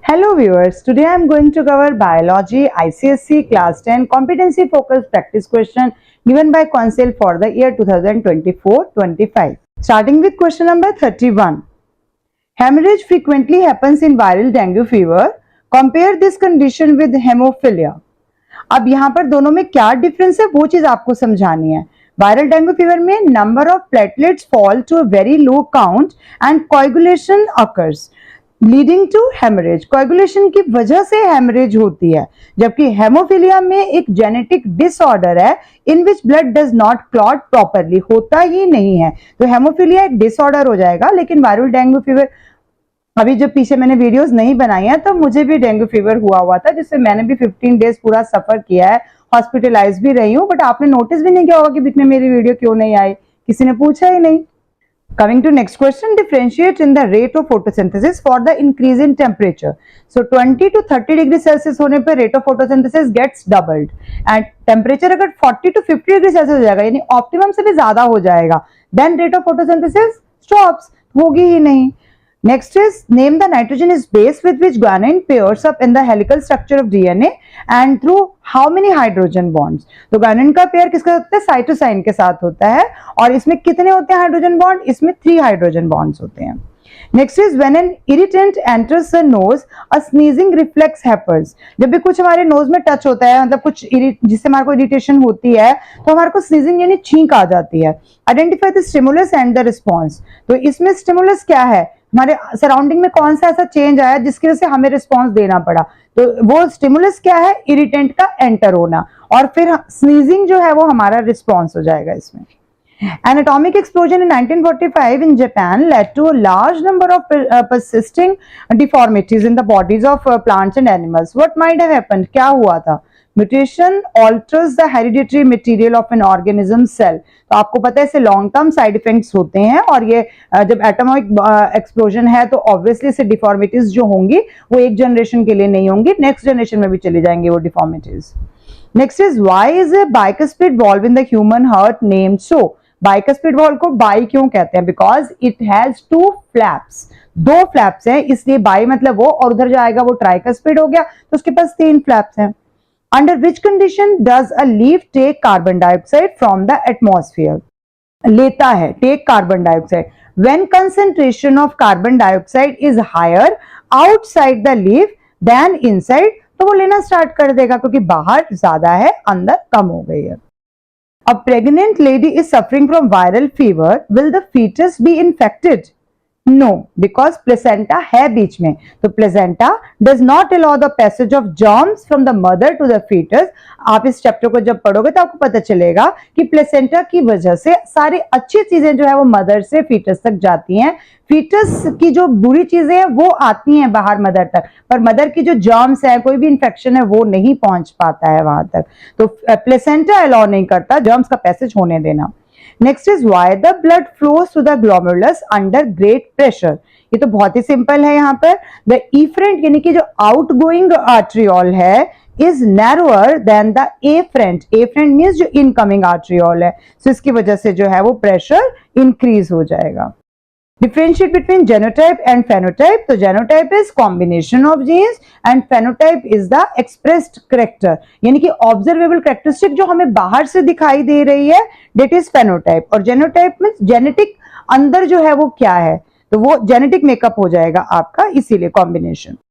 Hello viewers, today I am going to cover Biology ICSE Class 10 Competency Focused Practice Question given by Council for the year 2024-25. Starting with question number 31. Hemorrhage frequently happens in viral dengue fever. Compare this condition with hemophilia. अब यहाँ पर दोनों में क्या difference है वो चीज आपको समझानी है। वायरल डेंगू फीवर में number of platelets fall to a very low count and coagulation occurs leading to haemorrhage. Coagulation की वजह से हेमरेज होती है, जबकि हेमोफिलिया में एक जेनेटिक डिसऑर्डर है in which blood does not clot properly, होता ही नहीं है। तो हेमोफिलिया एक डिसऑर्डर हो जाएगा, लेकिन वायरल डेंगू फीवर अभी जब पीछे मैंने वीडियोस नहीं बनाई है तो मुझे भी डेंगू फीवर हुआ था, जिससे मैंने भी 15 डेज पूरा सफर किया है, हॉस्पिटलाइज भी रही हूँ, बट आपने नोटिस भी नहीं किया होगा कि बीच में मेरी वीडियो क्यों नहीं आई, किसी ने पूछा ही नहीं। Coming to next question, differentiate in the rate of photosynthesis for the increase in temperature. So 20 to 30 degree Celsius होने पर rate of photosynthesis gets doubled and temperature अगर 40 to 50 डिग्री सेल्सियस हो जाएगा, यानी ऑप्टिमम से भी ज्यादा हो जाएगा, then rate of photosynthesis stops, होगी ही नहीं। Next is name the nitrogenous base with which guanine pairs up in the helical structure of DNA and through how many hydrogen bonds. तो guanine का पेयर किसका होता है? साइटोसाइन के साथ होता है, और इसमें कितने होते हैं हाइड्रोजन बॉन्ड? इसमें 3 हाइड्रोजन बॉन्ड्स होते हैं। Next is when an irritant enters the nose, a sneezing reflex happens. जब भी कुछ हमारे नोज में टच होता है, मतलब कुछ जिससे हमारे को इरिटेशन होती है, तो हमारे को स्नीजिंग यानी छींक आ जाती है। Identify the stimulus and the response. तो इसमें स्टिमुलस क्या है? हमारे सराउंडिंग में कौन सा ऐसा चेंज आया जिसकी वजह से हमें रिस्पॉन्स देना पड़ा, तो वो स्टिमुलस क्या है? इरिटेंट का एंटर होना, और फिर स्नीजिंग जो है वो हमारा रिस्पॉन्स हो जाएगा इसमें। An atomic explosion in 1945 in Japan led to a large number of persisting deformities in the bodies of plants and animals. What might have happened? क्या हुआ था? Mutation alters the hereditary material of an organism cell. तो आपको पता है इससे long term side effects होते हैं, और ये जब एटॉमिक एक्सप्लोजन है तो ऑब्वियसली इससे डिफॉर्मिटीज जो होंगी वो एक जनरेशन के लिए नहीं होंगी, नेक्स्ट जनरेशन में भी चली जाएंगी वो deformities. Next is why is a bicuspid valve in the human heart named so? Bicuspid valve को बाई क्यों कहते हैं? Because it has 2 flaps, 2 flaps हैं, इसलिए बाई मतलब वो, और उधर जाएगा वो ट्राइकस्पिड हो गया, तो उसके पास 3 फ्लैप्स हैं। Under which condition does a leaf take carbon dioxide from the atmosphere? लेता है, take carbon dioxide when concentration of carbon dioxide is higher outside the leaf than inside, तो वो लेना स्टार्ट कर देगा, क्योंकि बाहर ज्यादा है, अंदर कम हो गई है। A pregnant lady is suffering from viral fever. Will the fetus be infected? No, because placenta है बीच में, तो placenta does not allow the passage of germs from the mother to the fetus. आप इस चैप्टर को जब पढ़ोगे तो आपको पता चलेगा कि placenta की वजह से सारी अच्छी चीजें जो है वो मदर से फीटस तक जाती हैं, फीटस की जो बुरी चीजें हैं वो आती हैं बाहर मदर तक, पर मदर की जो जर्म्स है, कोई भी इंफेक्शन है, वो नहीं पहुंच पाता है वहां तक। तो प्लेसेंटा अलाउ नहीं करता जर्म्स का पैसेज होने देना। Next is why the blood flows to the glomerulus under great pressure? ये तो बहुत ही सिंपल है। यहाँ पर द इफरेंट यानी कि जो आउटगोइंग आर्ट्रियोल है is narrower than the afferent. Afferent means जो इनकमिंग आर्ट्रियोल है, सो इसकी वजह से जो है वो प्रेशर इंक्रीज हो जाएगा। Differentiate between genotype and phenotype. तो genotype is combination of genes and phenotype is the expressed character, यानी कि observable characteristic जो हमें बाहर से दिखाई दे रही है, that is phenotype, और genotype means genetic अंदर जो है वो क्या है, तो वो genetic makeup हो जाएगा आपका, इसीलिए combination।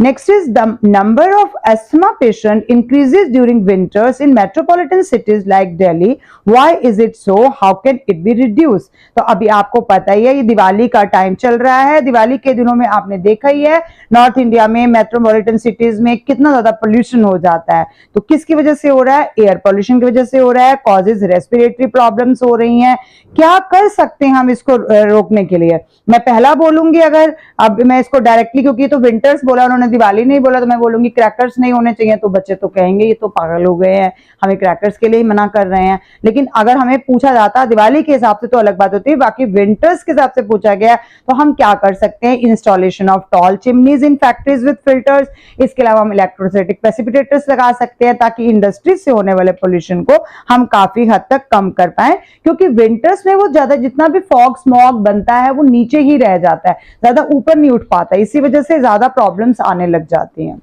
Next is the number of asthma patient increases during winters in metropolitan cities like Delhi. Why is it so? How can it be reduced? तो अभी आपको पता ही है, ये दिवाली का टाइम चल रहा है, दिवाली के दिनों में आपने देखा ही है नॉर्थ इंडिया में मेट्रोपॉलिटन सिटीज में कितना ज्यादा पोल्यूशन हो जाता है। तो किसकी वजह से हो रहा है? एयर पोल्यूशन की वजह से हो रहा है, कॉजेज रेस्पिरेटरी प्रॉब्लम्स हो रही हैं। क्या कर सकते हैं हम इसको रोकने के लिए? मैं पहला बोलूंगी, अगर अब मैं इसको डायरेक्टली, क्योंकि तो विंटर्स बोला उन्होंने, दिवाली नहीं बोला, तो मैं बोलूंगी क्रैकर्स नहीं होने चाहिए, तो बच्चे तो कहेंगे ये तो पागल हो गए हैं, हमें क्रैकर्स के लिए ही मना कर रहे हैं। लेकिन अगर हमें पूछा जाता दिवाली के हिसाब से तो अलग बात होती है, बाकी विंटर्स के हिसाब से पूछा गया तो हम क्या कर सकते हैं? Installation of tall chimneys in factories with filters. इसके अलावा हम इलेक्ट्रोस्टैटिक प्रेसिपिटेटर्स लगा सकते हैं, ताकि इंडस्ट्रीज से होने वाले पोल्यूशन को हम काफी हद तक कम कर पाए, क्योंकि विंटर्स में वो ज्यादा जितना भी फॉग स्मॉग बनता है वो नीचे ही रह जाता है, ज्यादा ऊपर नहीं उठ पाता, इसी वजह से ज्यादा प्रॉब्लम्स आने आने लग जाती हैं।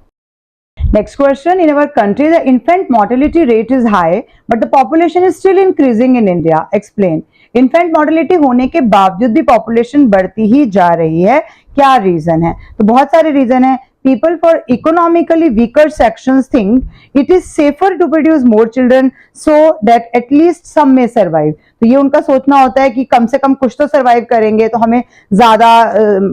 Next question, in our country the infant mortality rate is high but the population is still increasing in India. Explain. Infant mortality होने के बावजूद भी population बढ़ती ही जा रही है, क्या रीजन है? तो बहुत सारे रीजन है। People for economically weaker sections think it is safer to produce more children so that at least some may survive. तो ये उनका सोचना होता है कि कम से कम कुछ तो सर्वाइव करेंगे, तो हमें ज्यादा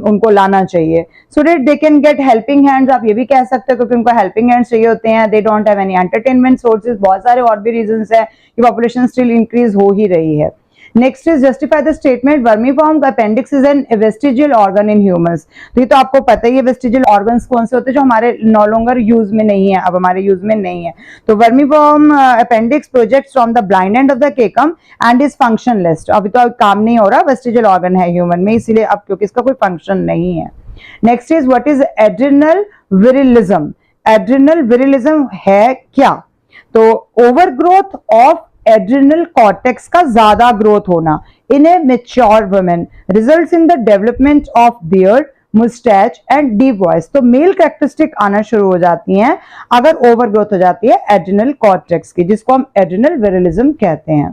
उनको लाना चाहिए, so that they can get helping hands. आप ये भी कह सकते हो क्योंकि उनको हेल्पिंग हैंड्स चाहिए होते हैं। They don't have any entertainment sources, बहुत सारे और भी रीजंस है कि पॉपुलेशन स्टिल इंक्रीज हो ही रही है। Next is justify the statement vermiform appendix is an vestigial organ in humans. तो ये तो आपको पता ही है वेस्टिजियल ऑर्गन्स कौन से होते हैं जो हमारे नो लॉन्गर यूज में नहीं है, अब हमारे यूज में नहीं है। तो vermiform appendix projects from the blind end of the caecum and is functionless. अभी तो काम नहीं हो रहा, वेस्टिजियल ऑर्गन है ह्यूमन में, इसीलिए अब क्योंकि इसका कोई फंक्शन नहीं है। Next is what is adrenal virilism. Adrenal virilism है क्या? तो ओवरग्रोथ ऑफ एड्रिनल कॉर्टेक्स का ज्यादा ग्रोथ होना in a mature women results in the development of beard, moustache and deep voice. तो मेल कैरेक्टरिस्टिक आना शुरू हो जाती हैं अगर ओवरग्रोथ हो जाती है एड्रिनल कॉर्टेक्स की, जिसको हम एड्रिनल विरिलिज्म कहते हैं।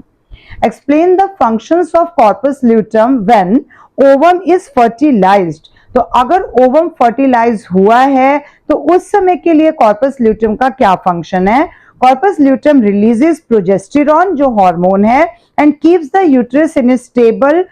Explain the functions of corpus luteum when ovum is fertilised. तो अगर ओवम फर्टिलाइज हुआ है तो उस समय के लिए कॉर्पस ल्यूटम का क्या फंक्शन है? कॉर्पस ल्यूटम रिलीजेस प्रोजेस्टेरॉन जो हार्मोन है and keeps the uterus in A stable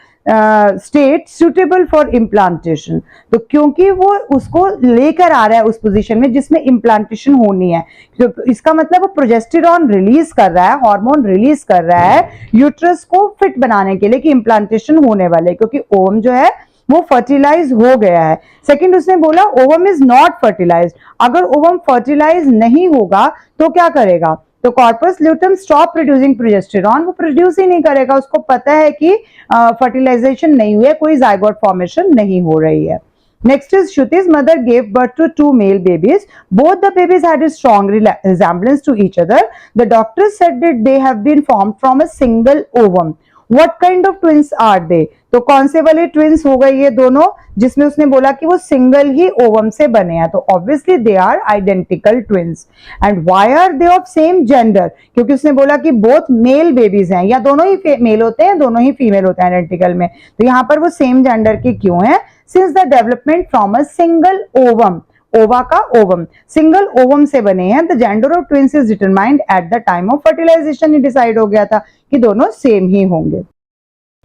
state suitable for implantation. तो क्योंकि वो उसको लेकर आ रहा है उस पोजीशन में जिसमें इम्प्लांटेशन होनी है, तो इसका मतलब वो प्रोजेस्टेरॉन रिलीज कर रहा है, हार्मोन रिलीज कर रहा है यूट्रस को फिट बनाने के लिए कि इम्प्लांटेशन होने वाले, क्योंकि ओवम जो है वो फर्टिलाइज हो गया है। सेकंड उसने बोला ओवम इज नॉट फर्टिलाइज्ड। अगर ओवम फर्टिलाइज नहीं होगा तो क्या करेगा? तो corpus luteum stop producing progesterone, वो प्रोड्यूस ही नहीं करेगा, उसको पता है कि फर्टिलाइजेशन नहीं हुई है, कोई जाइगोट फॉर्मेशन नहीं हो रही है। Next is Shruti's mother gave birth to two male babies. Both the babies had a strong resemblance to each other. The doctors said that they have been formed from a single ovum. What kind of twins are they? तो कौन से वाले twins हो गए ये दोनों, जिसमें उसने बोला कि वो सिंगल ही ओवम से बने हैं, तो obviously they are identical twins. And why are they of same gender? क्योंकि उसने बोला कि बोथ मेल बेबीज हैं, या दोनों ही मेल होते हैं दोनों ही फीमेल होते हैं आइडेंटिकल में, तो यहाँ पर वो सेम जेंडर के क्यों है? Since the development from a single ovum, ova का ओवम, सिंगल ओवम से बने हैं। The gender of twins is determined at the time of fertilisation. ही डिसाइड हो गया था कि दोनों सेम ही होंगे।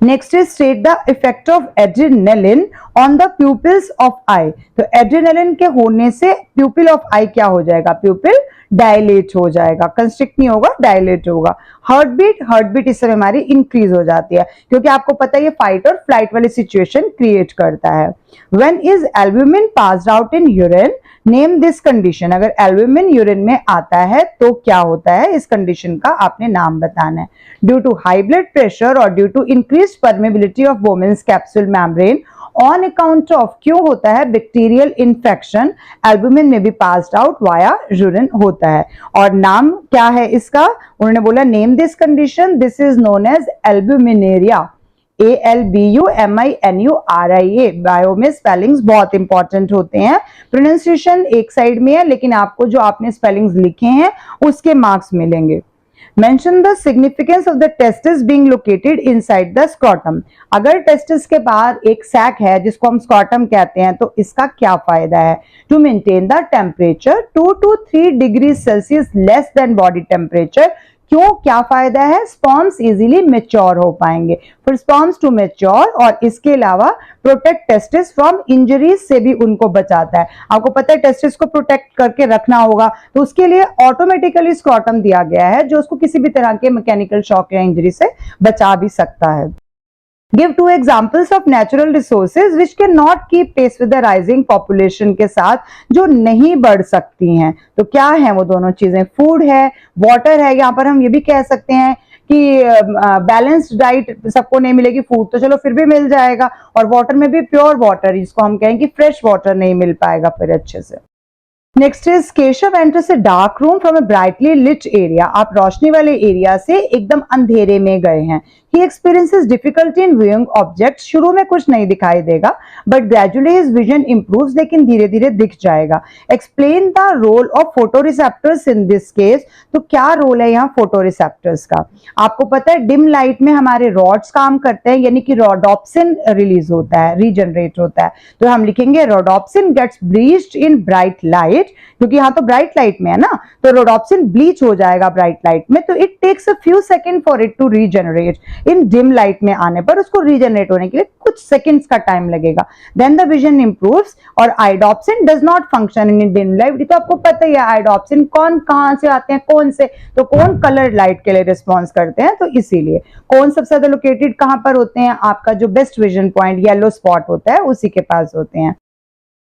Next is state the effect of adrenaline on the pupils of eye. तो एड्रेनालिन के होने से प्यूपिल ऑफ आई क्या हो जाएगा? प्यूपिल डायलेट हो जाएगा, कंस्ट्रिक्ट नहीं होगा, डायलेट होगा। हार्ट बीट इस समय हमारी इंक्रीज हो जाती है, क्योंकि आपको पता है ये फाइट और फ्लाइट वाली सिचुएशन क्रिएट करता है। When is albumin passed out in urine, name this condition. अगर एल्ब्यूमिन यूरिन में आता है तो क्या होता है, इस कंडीशन का आपने नाम बताना है। Due to high blood pressure और due to increased permeability of women's capsule membrane on account of, क्यों होता है? बैक्टीरियल इन्फेक्शन, एल्ब्यूमिन में भी पास्ड आउट वाया यूरिन होता है। और नाम क्या है इसका? उन्होंने बोला name this condition, this is known as albuminuria. ALBUMINURIA। Bio में स्पेलिंग्स बहुत इंपॉर्टेंट होते हैं, प्रोनाउंसिएशन एक साइड में है लेकिन आपको जो आपने स्पेलिंग्स लिखे हैं उसके मार्क्स मिलेंगे। Mention the significance of the testis being located inside the scrotum। अगर टेस्टिस के बाहर एक सैक है जिसको हम स्क्रॉटम कहते हैं तो इसका क्या फायदा है? To maintain the temperature 2 to 3 degree Celsius less than body temperature. क्यों, क्या फायदा है? स्पर्म्स इजीली मेच्योर हो पाएंगे, फिर स्पर्म्स टू मेच्योर, और इसके अलावा प्रोटेक्ट टेस्टिस फ्रॉम इंजरीज से भी उनको बचाता है। आपको पता है टेस्टिस को प्रोटेक्ट करके रखना होगा, तो उसके लिए ऑटोमेटिकली स्क्रॉटम दिया गया है जो उसको किसी भी तरह के मैकेनिकल शॉक या इंजरी से बचा भी सकता है। Give two examples of natural resources which cannot keep pace with the rising population के साथ, जो नहीं बढ़ सकती हैं। तो क्या है वो दोनों चीजें? फूड है, वाटर है। यहाँ पर हम ये भी कह सकते हैं कि बैलेंस्ड डाइट सबको नहीं मिलेगी, फूड तो चलो फिर भी मिल जाएगा, और वाटर में भी प्योर वाटर, जिसको हम कहें कि फ्रेश वाटर नहीं मिल पाएगा फिर अच्छे से। Next is Keshav enters a dark room from a brightly lit area. आप रोशनी वाले एरिया से एकदम अंधेरे में गए हैं। He experiences difficulty in viewing objects। शुरू में कुछ नहीं दिखाई देगा, but gradually his vision improves, लेकिन धीरे धीरे दिख जाएगा। Explain the role of photoreceptors in this case। तो क्या रोल है यहाँ photoreceptors का? आपको पता है डिम लाइट में हमारे रॉड्स काम करते हैं, यानी कि रोडोप्सिन रिलीज होता है, रीजनरेट होता है। तो हम लिखेंगे रोडोप्सिन गेट्स ब्लीच्ड इन ब्राइट लाइट, क्योंकि यहाँ तो ब्राइट लाइट में है ना, तो रोडोप्सिन ब्लीच हो जाएगा ब्राइट लाइट में। तो it takes a few second for it to regenerate. In dim light में आने पर उसको रीजनरेट होने के लिए कुछ सेकंड्स का टाइम लगेगा। Then the vision improves. और iodopsin does not function in dim light. ये तो आपको पता ही है आइडोप्सिन कौन कहां से आते हैं, कौन से, तो कौन कलर लाइट के लिए रिस्पॉन्स करते हैं, तो इसीलिए कौन सबसे ज्यादा लोकेटेड कहां पर होते हैं, आपका जो best vision point yellow spot होता है उसी के पास होते हैं।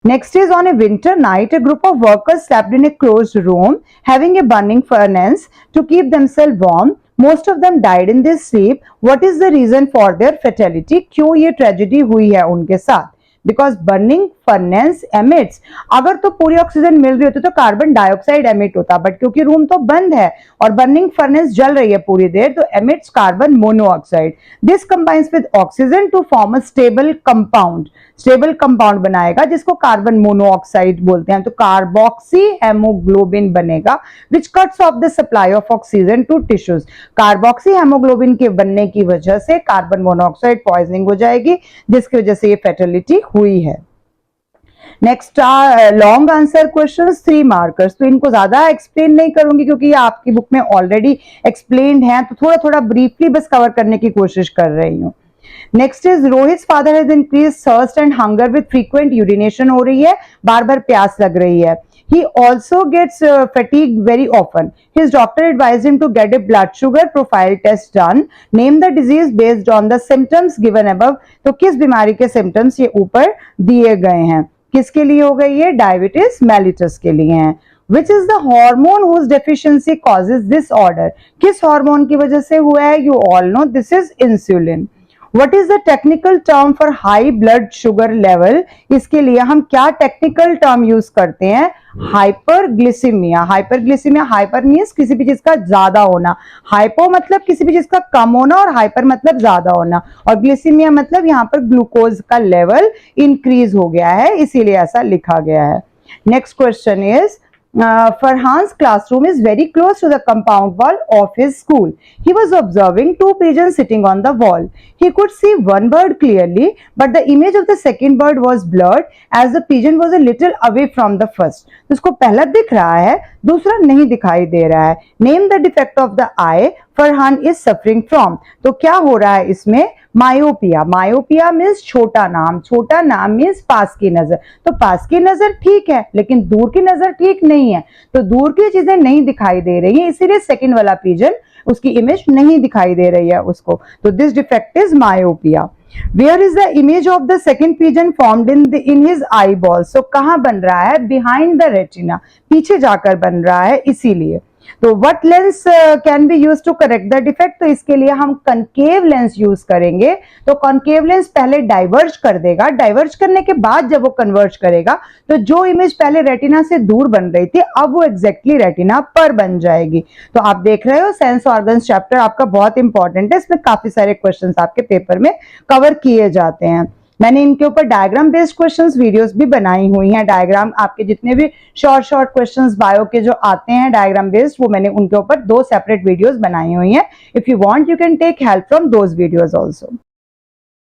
Next is on a winter night, a group of workers slept in a closed room, having a burning furnace to keep themselves warm. Most of them died in their sleep. What is the reason for their fatality? क्यों ये tragedy हुई है उनके साथ? Because burning furnace emits, अगर तो पूरी oxygen मिल रही होती तो कार्बन डाइऑक्साइड एमिट होता, बट क्योंकि रूम तो बंद है और बर्निंग फर्नेस जल रही है पूरी देर, तो emits carbon monoxide. This combines with oxygen to form a stable compound. Stable compound बनाएगा जिसको कार्बन मोनोऑक्साइड बोलते हैं, तो कार्बोक्सी हेमोग्लोबिन बनेगा, which cuts off the supply of oxygen to tissues. Carboxy haemoglobin के बनने की वजह से कार्बन मोनोऑक्साइड पॉइजनिंग हो जाएगी, जिसकी वजह से ये फैटेलिटी हुई है। Next long answer questions 3 markers. तो इनको ज्यादा एक्सप्लेन नहीं करूंगी क्योंकि ये आपकी बुक में ऑलरेडी एक्सप्लेन्ड है, तो थोड़ा थोड़ा ब्रीफली बस कवर करने की कोशिश कर रही हूँ। Next is Rohit father has increase thirst and hunger with frequent urination हो रही है, बार बार प्यास लग रही है। He also gets fatigued very often. His doctor advised him to get a blood sugar profile test done. Name the disease based on the symptoms given above. तो किस बीमारी के symptoms ये ऊपर दिए गए हैं, किसके लिए हो गई है? डायबिटीज मेलिटस के लिए हैं। Which is the hormone whose deficiency causes this order? किस हार्मोन की वजह से हुआ है? You all know this is insulin. What is the technical term for high blood sugar level? इसके लिए हम क्या टेक्निकल टर्म यूज करते हैं? हाइपरग्लिसीमिया। हाइपरग्लिसीमिया, हाइपर मीन्स किसी भी चीज का ज्यादा होना, हाइपो मतलब किसी भी चीज का कम होना और हाइपर मतलब ज्यादा होना, और ग्लिसीमिया मतलब यहाँ पर ग्लूकोज का लेवल इंक्रीज हो गया है, इसीलिए ऐसा लिखा गया है। Next question is Farhan's classroom is very close to the compound wall of his school. He was observing 2 pigeons sitting on the wall. He could see one bird clearly, but the image of the second bird was blurred as the pigeon was a little away from the first. तो उसको पहला दिख रहा है, दूसरा नहीं दिखाई दे रहा है। Name the defect of the eye Farhan is suffering from. तो क्या हो रहा है इसमें? मायोपिया। मायोपिया मीन्स छोटा नाम, छोटा नाम मीन्स पास की नजर। तो पास की नजर ठीक है, लेकिन दूर की नजर ठीक नहीं है, तो दूर की चीजें नहीं दिखाई दे रही है, इसीलिए सेकंड वाला पिजन उसकी इमेज नहीं दिखाई दे रही है उसको। तो this defect is myopia. Where is the image of the second pigeon formed in his eyeball? So कहाँ बन रहा है? Behind the retina, पीछे जाकर बन रहा है, इसीलिए। तो what lens can be used to correct the defect? तो इसके लिए हम कनकेव लेंस यूज करेंगे। तो कॉनकेव लेंस पहले डाइवर्ज कर देगा, डाइवर्ज करने के बाद जब वो कन्वर्ज करेगा तो जो इमेज पहले रेटिना से दूर बन रही थी अब वो एग्जैक्टली रेटिना पर बन जाएगी। तो आप देख रहे हो सेंस ऑर्गन्स चैप्टर आपका बहुत इंपॉर्टेंट है, इसमें काफी सारे क्वेश्चंस आपके पेपर में कवर किए जाते हैं। मैंने इनके ऊपर डायग्राम बेस्ड क्वेश्चंस वीडियोस भी बनाई हुई हैं। डायग्राम आपके जितने भी शॉर्ट क्वेश्चंस बायो के जो आते हैं डायग्राम बेस्ड, वो मैंने उनके ऊपर 2 सेपरेट वीडियोस बनाई हुई हैं। If you want you can take help from those videos also.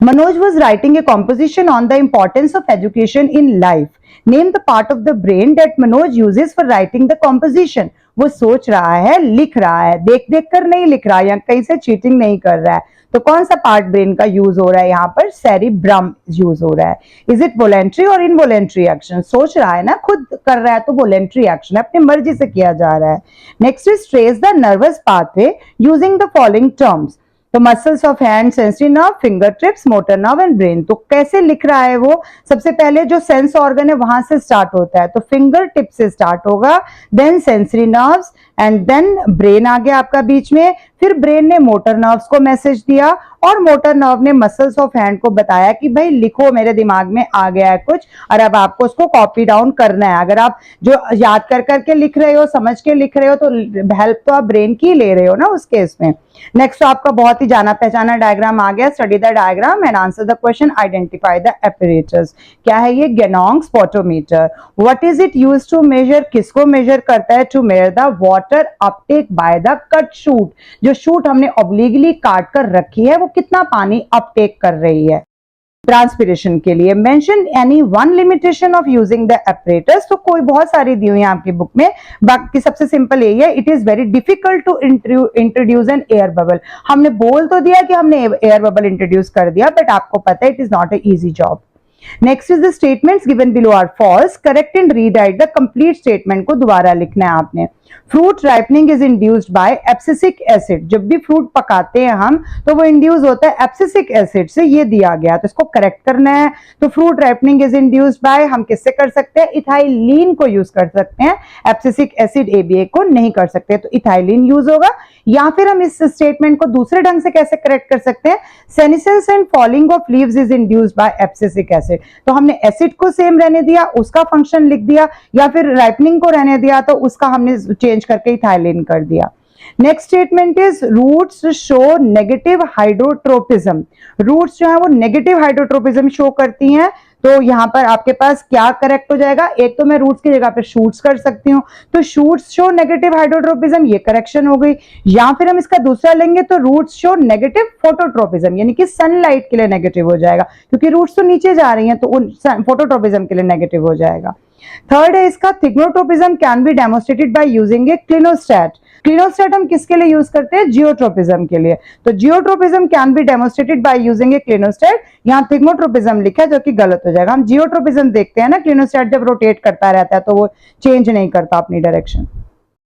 Manoj was writing a composition on the importance of education in life. Name the part of the brain that Manoj uses for writing the composition. वो सोच रहा है, लिख रहा है, देख देख कर नहीं लिख रहा है या कहीं से चीटिंग नहीं कर रहा है। तो कौन सा पार्ट ब्रेन का यूज हो रहा है यहाँ पर? सेरिब्रम यूज हो रहा है। इज इट वोलेंट्री और इनवोलेंट्री एक्शन? सोच रहा है ना, खुद कर रहा है तो वोलेंट्री एक्शन है, अपनी मर्जी से किया जा रहा है। Next is trace the nervous pathway using the following terms. तो muscles of hand, sensory nerve, finger tips, motor nerve and brain. तो कैसे लिख रहा है वो? सबसे पहले जो सेंस ऑर्गन है वहां से स्टार्ट होता है, तो फिंगर टिप से स्टार्ट होगा, then sensory nerves, and then brain आ गया आपका बीच में, फिर ब्रेन ने मोटर नर्व्स को मैसेज दिया और मोटर नर्व ने मसल्स ऑफ हैंड को बताया कि भाई लिखो, मेरे दिमाग में आ गया है कुछ और अब आपको उसको कॉपी डाउन करना है। अगर आप जो याद कर करके लिख रहे हो, समझ के लिख रहे हो, तो हेल्प तो आप ब्रेन की ले रहे हो ना उस केस में। नेक्स्ट तो आपका बहुत ही जाना पहचाना डायग्राम आ गया, study the diagram and answer the question, identify the apparatus. क्या है ये? Ganong potometer. What is it used to measure? किसको मेजर करता है? To measure the water uptake by the cut shoot. जो शूट हमने ऑब्लिगली काट कर रखी है वो कितना पानी अपटेक कर रही है ट्रांसपिरेशन के लिए। Mention any one limitation of using the apparatus. तो कोई बहुत सारी दी हुई है आपकी बुक में, बाकी सबसे सिंपल यही है, it is very difficult to introduce an air bubble. हमने बोल तो दिया कि हमने एयर बबल इंट्रोड्यूस कर दिया, बट आपको पता है it is not a easy job. Next is the statements given below are false, correct and rewrite the complete statement को दोबारा लिखना है आपने। Fruit ripening is induced by abscisic acid. जब भी फ्रूट पकाते हैं हम तो वो इंड्यूस होता है एब्सिसिक एसिड से, ये दिया गया तो इसको करेक्ट करना है। तो fruit ripening is induced bye हम किससे कर सकते हैं? इथाइलिन को यूज कर सकते हैं, एब्सिसिक एसिड ABA को नहीं कर सकते, तो इथाइलिन यूज होगा। या फिर हम इस स्टेटमेंट को दूसरे ढंग से कैसे करेक्ट कर सकते हैं? Senescence and falling of leaves is induced by abscisic acid. तो हमने एसिड को सेम रहने दिया, उसका फंक्शन लिख दिया, या फिर राइपनिंग को रहने दिया तो उसका हमने चेंज करके इथाइलिन कर दिया। Next statement is roots show negative hydrotropism. Roots जो है वो नेगेटिव हाइड्रोट्रोपिज्म शो करती हैं, तो यहां पर आपके पास क्या करेक्ट हो जाएगा? एक तो मैं रूट्स की जगह पे शूट्स कर सकती हूँ, तो शूट्स शो नेगेटिव हाइड्रोट्रोपिज्म, ये करेक्शन हो गई। या फिर हम इसका दूसरा लेंगे तो रूट्स शो नेगेटिव फोटोट्रोपिज्म, यानी कि सनलाइट के लिए नेगेटिव हो जाएगा, क्योंकि रूट्स तो नीचे जा रही हैं तो फोटोट्रोपिज्म के लिए नेगेटिव हो जाएगा। थर्ड है इसका, thigmotropism can be demonstrated by using a clinostat. Clinostat हम किसके लिए यूज करते हैं? जियोट्रोपिज्म के लिए। तो geotropism can be demonstrated by using a clinostat, यहाँ थिग्नोट्रोपिज्म लिखा है जो कि गलत हो जाएगा। हम जियोट्रोपिज्म देखते हैं ना, क्लिनोस्टैट जब रोटेट करता रहता है तो वो चेंज नहीं करता अपनी direction.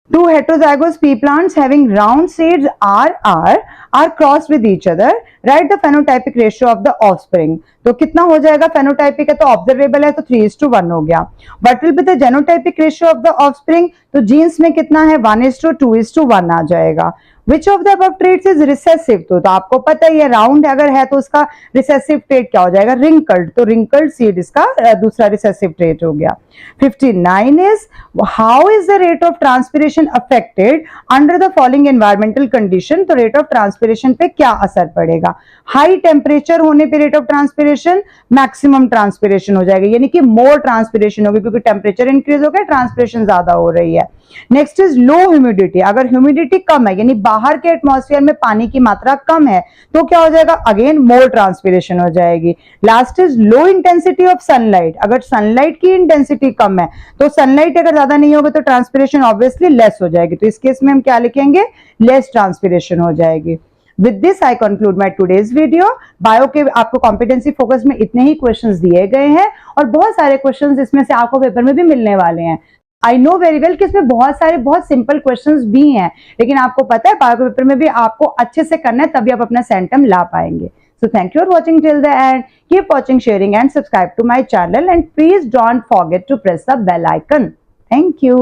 Two heterozygous pea plants having round seeds are crossed with each other. Write the phenotypic ratio of the offspring. तो कितना हो जाएगा? फेनोटाइपिक है तो ऑब्जर्वेबल है तो 3:1 हो गया। What will be the genotypic ratio of the offspring? तो जीन्स में कितना है? 1:2:1 आ जाएगा। Which of the above traits is recessive? तो आपको पता है ये राउंड अगर है तो उसका रिसेसिव ट्रेट क्या हो जाएगा? रिंकल्ड। तो रिंकल्ड सीड इसका दूसरा रिसेसिव ट्रेट हो गया। 59 is how is the rate of transpiration affected under the following environmental condition? तो रेट ऑफ ट्रांसपिरेशन पे क्या असर पड़ेगा? हाई टेम्परेचर होने पे rate of transpiration maximum transpiration हो जाएगा, यानी कि मोर ट्रांसपिरेशन होगी, क्योंकि टेम्परेचर इंक्रीज हो गया, ट्रांसपिरेशन ज्यादा हो रही है। Next is low humidity. अगर ह्यूमिडिटी कम है, यानी बाहर के एटमॉस्फेयर में पानी की मात्रा कम है, तो क्या हो जाएगा? अगेन मोर ट्रांसपिरेशन हो जाएगी। Last is low intensity of sunlight. अगर सनलाइट की इंटेंसिटी कम है तो सनलाइट अगर ज्यादा नहीं होगा तो ट्रांसपिरेशन ऑब्वियसली लेस हो जाएगी, तो इस केस में हम क्या लिखेंगे? लेस ट्रांसपिरेशन हो जाएगी। With this I conclude my today's video। Bio के आपको कॉम्पिटेंसी फोकस में इतने ही क्वेश्चंस दिए गए हैं और बहुत सारे क्वेश्चंस इसमें से आपको पेपर में भी मिलने वाले हैं। आई नो वेरी वेल कि इसमें बहुत सारे बहुत सिंपल क्वेश्चंस भी हैं, लेकिन आपको पता है बायो के पेपर में भी आपको अच्छे से करना है, तभी आप अपना सेंटम ला पाएंगे। So thank you for watching till the end. Keep watching, sharing and subscribe to my channel, and please don't forget to press the bell icon. Thank you.